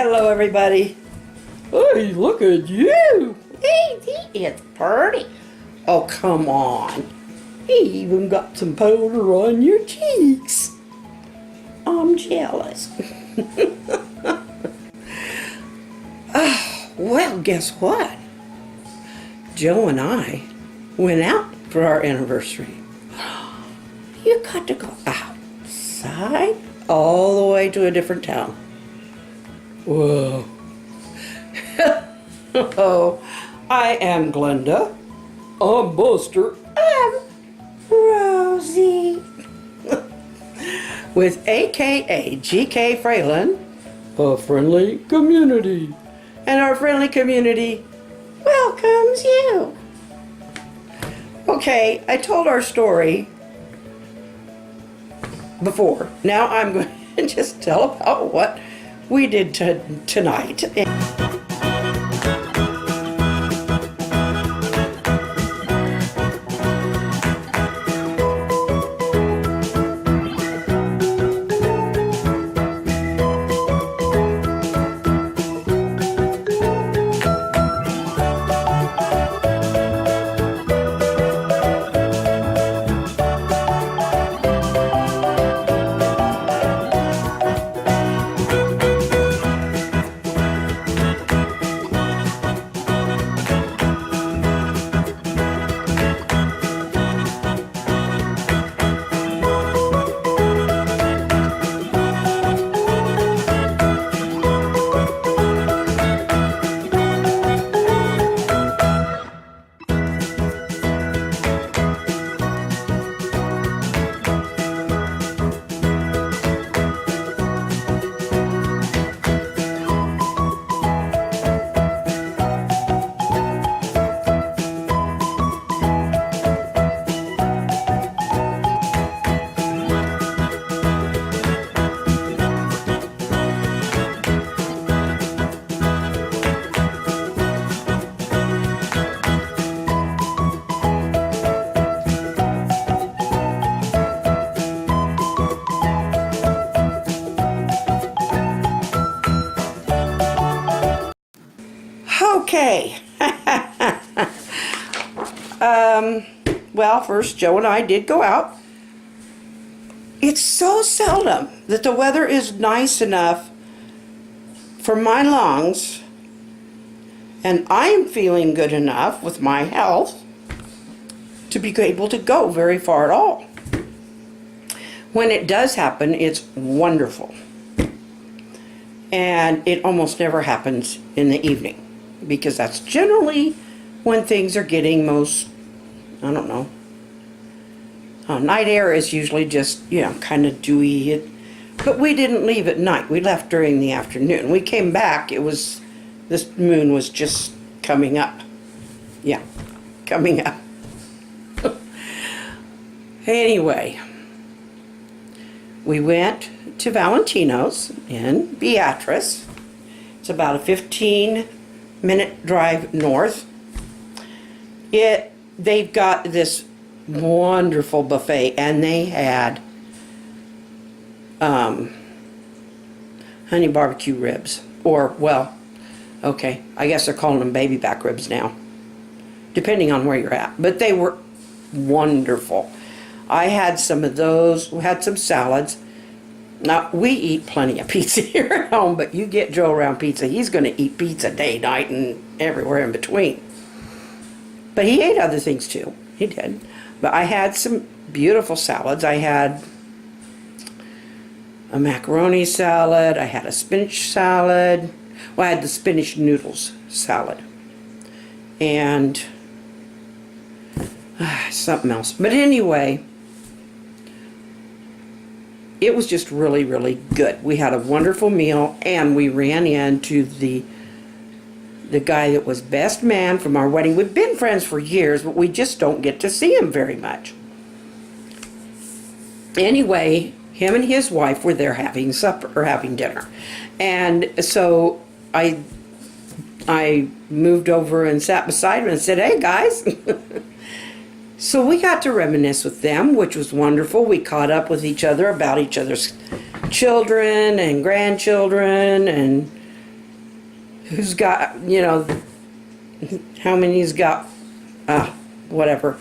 Hello, everybody. Hey, look at you. He is pretty. Oh, come on. He even got some powder on your cheeks. I'm jealous. Well, guess what? Joe and I went out for our anniversary. You got to go outside all the way to a different town. Whoa. Oh, I am Glenda. I'm Buster. I'm Rosie. With AKA GK Fralin, a friendly community. And our friendly community welcomes you. Okay, I told our story before. Now I'm going to just tell about what we did tonight. Okay. Well, first Joe and I did go out. It's so seldom that the weather is nice enough for my lungs and I'm feeling good enough with my health to be able to go very far at all. When it does happen, it's wonderful. And it almost never happens in the evening, because that's generally when things are getting most, I don't know. Night air is usually just, kind of dewy. But we didn't leave at night. We left during the afternoon. We came back, this moon was just coming up. Yeah, coming up. Anyway, we went to Valentino's in Beatrice. It's about a 15-minute drive north. They've got this wonderful buffet, and they had honey barbecue ribs, or, well, okay, I guess they're calling them baby back ribs now, depending on where you're at, but they were wonderful. I had some of those. We had some salads. Now, we eat plenty of pizza here at home, but you get Joe around pizza, he's going to eat pizza day, night, and everywhere in between. But he ate other things too. He did. But I had some beautiful salads. I had a macaroni salad. I had a spinach salad. Well, I had the spinach noodles salad. And something else. But anyway, it was just really, really good. We had a wonderful meal, and we ran into the guy that was best man from our wedding. We've been friends for years, but we just don't get to see him very much. Anyway, him and his wife were there having supper, or having dinner. And so I moved over and sat beside him and said, "Hey, guys." So we got to reminisce with them, which was wonderful. We caught up with each other about each other's children and grandchildren, and who's got, how many's got, whatever.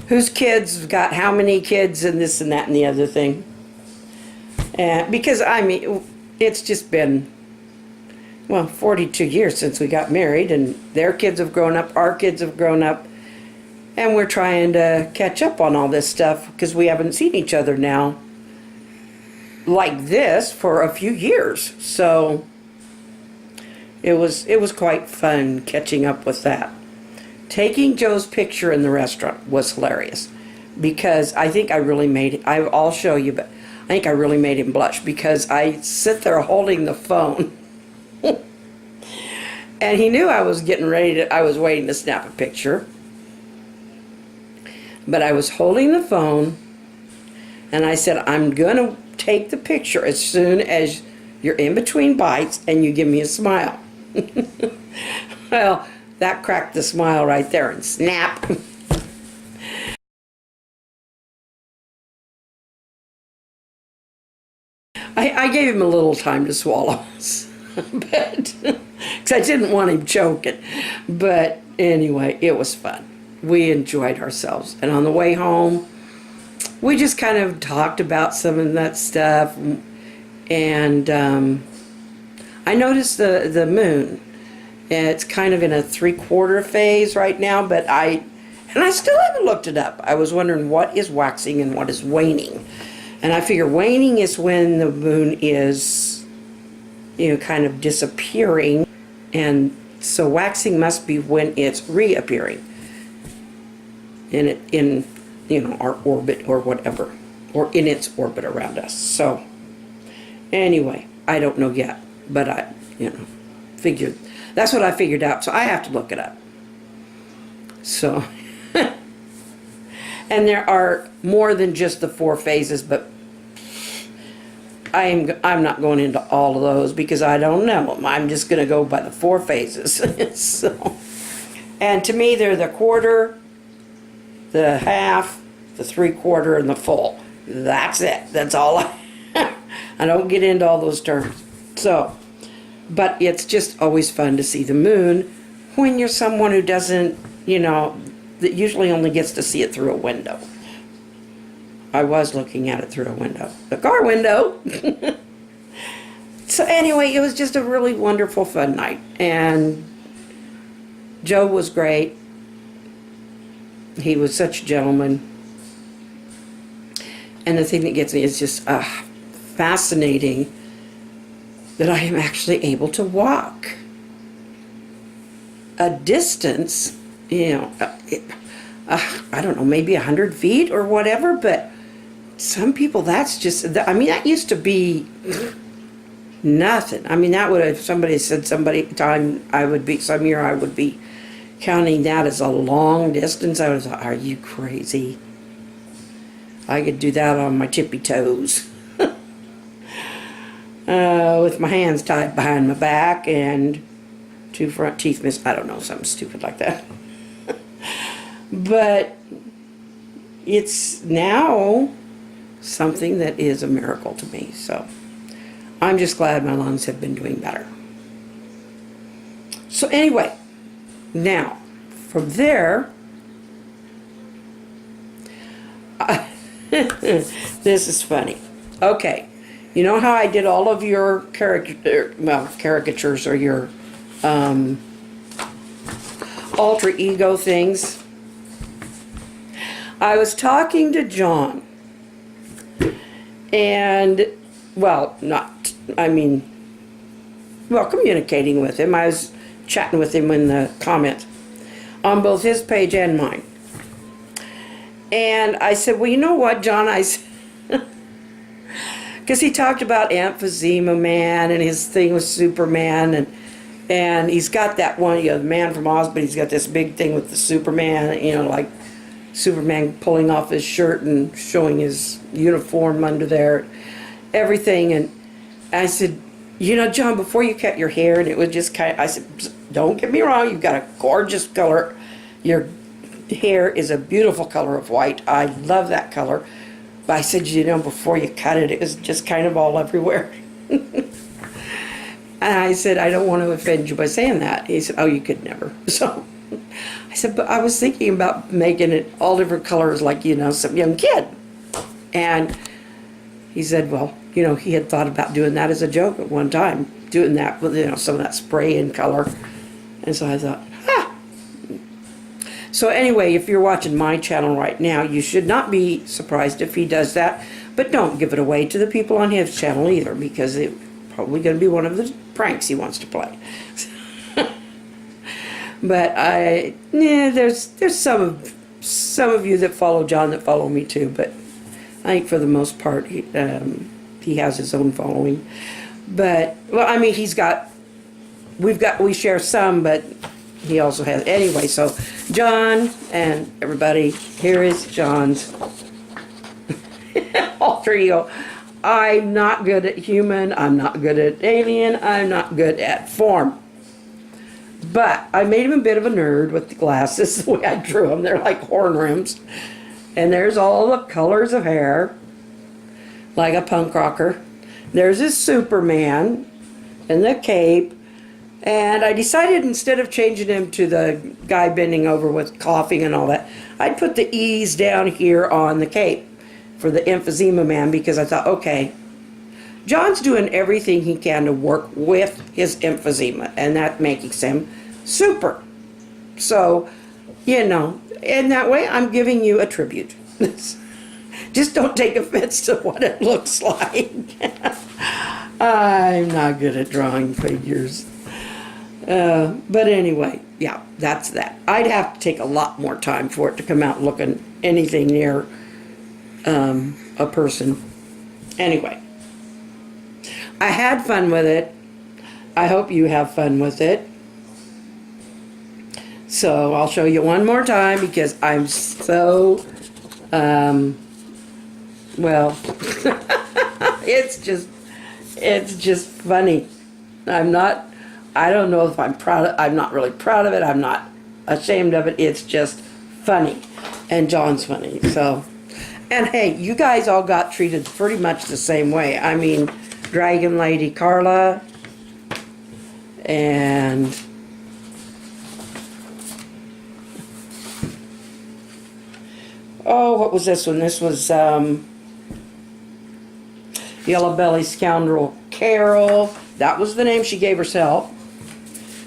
Whose kids got how many kids and this and that and the other thing. And because, I mean, it's just been, 42 years since we got married, and their kids have grown up, our kids have grown up, and we're trying to catch up on all this stuff because we haven't seen each other now like this for a few years. So it was quite fun catching up with that. Taking Joe's picture in the restaurant was hilarious because I think I really made it. I'll show you, but I think I really made him blush because I sit there holding the phone and he knew I was I was waiting to snap a picture. But I was holding the phone and I said, I'm going to take the picture as soon as you're in between bites and you give me a smile. Well, that cracked the smile right there and snap. I gave him a little time to swallow, but because I didn't want him choking. But anyway, it was fun. We enjoyed ourselves. And on the way home, we just kind of talked about some of that stuff. And I noticed the moon. It's kind of in a 3/4 phase right now, but I still haven't looked it up. I was wondering what is waxing and what is waning. And I figure waning is when the moon is, kind of disappearing. And so waxing must be when it's reappearing in our orbit or whatever, or in its orbit around us. So anyway, I don't know yet, but I figured that's what I figured out, so I have to look it up. So and there are more than just the 4 phases, but I'm not going into all of those because I don't know. I'm just going to go by the 4 phases. So, and to me, they're the quarter, the half, the 3/4, and the full. That's it. That's all I don't get into all those terms. So, but it's just always fun to see the moon when you're someone who doesn't, that usually only gets to see it through a window. I was looking at it through a window, the car window. So anyway, it was just a really wonderful, fun night. And Joe was great. He was such a gentleman. And the thing that gets me is just fascinating that I am actually able to walk a distance, I don't know, maybe 100 feet or whatever, but some people, that's just, that used to be nothing. That would have, some year I would be counting that as a long distance. I was like, are you crazy? I could do that on my tippy toes. With my hands tied behind my back and 2 front teeth missing. I don't know, something stupid like that. But it's now something that is a miracle to me. So I'm just glad my lungs have been doing better. So anyway, now from there, this is funny. Okay, you know how I did all of your caricatures or your alter ego things? I was talking to John, and communicating with him. I was chatting with him in the comments on both his page and mine. And I said, well, you know what, John? I said, because he talked about emphysema man and his thing with Superman, and he's got that one, the Man from Oz, but he's got this big thing with the Superman, like Superman pulling off his shirt and showing his uniform under there, everything. And I said, John, before you cut your hair, and it was just I said, don't get me wrong, you've got a gorgeous color. Your hair is a beautiful color of white. I love that color. But I said, before you cut it, it was just kind of all everywhere. And I said, I don't want to offend you by saying that. He said, oh, you could never. So I said, but I was thinking about making it all different colors like, you know, some young kid. And he said, well, you know, he had thought about doing that as a joke at one time, doing that with, you know, some of that spray and color. And so I thought, ah. So anyway, if you're watching my channel right now, you should not be surprised if he does that. But don't give it away to the people on his channel either, because it's probably going to be one of the pranks he wants to play. But there's some of you that follow John that follow me too. But I think for the most part, he has his own following. But well, I mean, we share some, but he also has anyway. So John and everybody, here is John's alter ego. I'm not good at human. I'm not good at alien. I'm not good at form. But I made him a bit of a nerd with the glasses, the way I drew them. They're like horn rims. And there's all the colors of hair, like a punk rocker. There's his Superman and the cape. And I decided instead of changing him to the guy bending over with coughing and all that, I'd put the E's down here on the cape for the emphysema man, because I thought, okay, John's doing everything he can to work with his emphysema, and that makes him super. So, you know, in that way, I'm giving you a tribute. Just don't take offense to what it looks like. I'm not good at drawing figures. But anyway, yeah, that's that. I'd have to take a lot more time for it to come out looking anything near a person. Anyway, I had fun with it. I hope you have fun with it. So I'll show you one more time because I'm so, well, it's just funny. I don't know if I'm not really proud of it. I'm not ashamed of it. It's just funny. And John's funny. So, and hey, you guys all got treated pretty much the same way. I mean, Dragon Lady Carla and oh, what was this one? This was Yellow Belly Scoundrel Carol. That was the name she gave herself.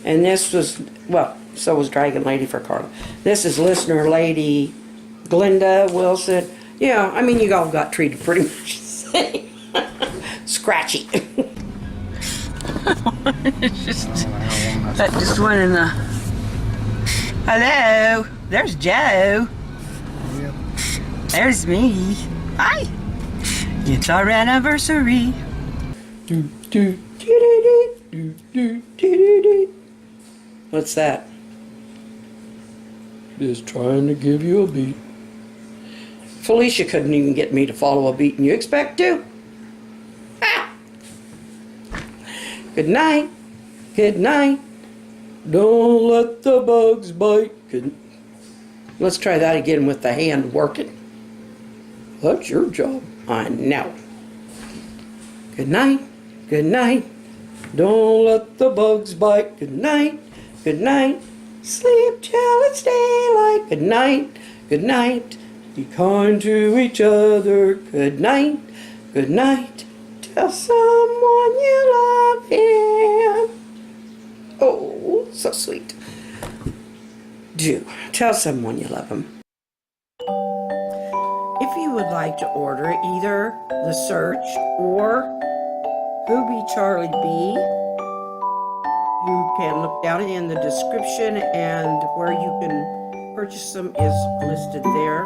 And this was, well, so was Dragon Lady for Carla. This is Listener Lady Glinda Wilson. Yeah, I mean, you all got treated pretty much the same. Scratchy. It's just, that just went in the... Hello, there's Joe. Yep. There's me. Hi. It's our anniversary. Do, do, do, do, do, do, do, do. What's that? Just trying to give you a beat. Felicia couldn't even get me to follow a beat, and you expect to? Ah! Good night. Good night. Don't let the bugs bite. Let's try that again with the hand working. That's your job. I know. Good night. Good night. Don't let the bugs bite. Good night. Good night. Sleep till it's daylight. Good night. Good night. Be kind to each other. Good night. Good night. Tell someone you love him. Oh, so sweet. Do tell someone you love him. If you would like to order either The Search or Who Be Charlie B, you can look down in the description, and where you can purchase them is listed there.